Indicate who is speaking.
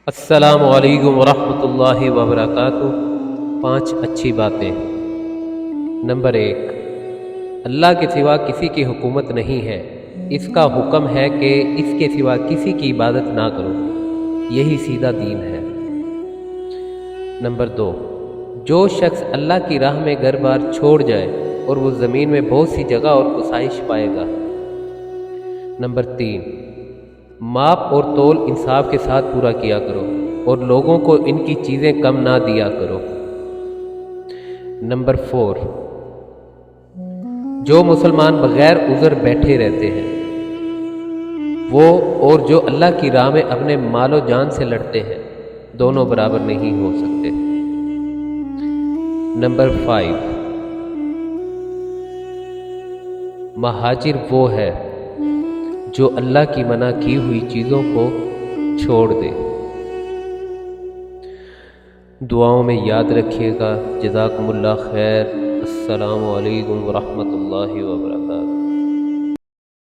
Speaker 1: السلام علیکم ورحمۃ اللہ وبرکاتہ۔ 5 اچھی باتیں۔ نمبر 1، اللہ کے سوا کسی کی حکومت نہیں ہے، اس کا حکم ہے کہ اس کے سوا کسی کی عبادت نہ کرو، یہی سیدھا دین ہے۔ نمبر 2، جو شخص اللہ کی راہ میں گھر بار چھوڑ جائے اور وہ زمین میں بہت سی جگہ اور گشائش پائے گا۔ نمبر 3، ماپ اور تول انصاف کے ساتھ پورا کیا کرو اور لوگوں کو ان کی چیزیں کم نہ دیا کرو۔ نمبر 4، جو مسلمان بغیر عذر بیٹھے رہتے ہیں وہ اور جو اللہ کی راہ میں اپنے مال و جان سے لڑتے ہیں دونوں برابر نہیں ہو سکتے۔ نمبر 5، مہاجر وہ ہے جو اللہ کی منع کی ہوئی چیزوں کو چھوڑ دے۔ دعاؤں میں یاد رکھیے گا۔ جزاکم اللہ خیر۔ السلام علیکم ورحمۃ اللہ وبرکاتہ۔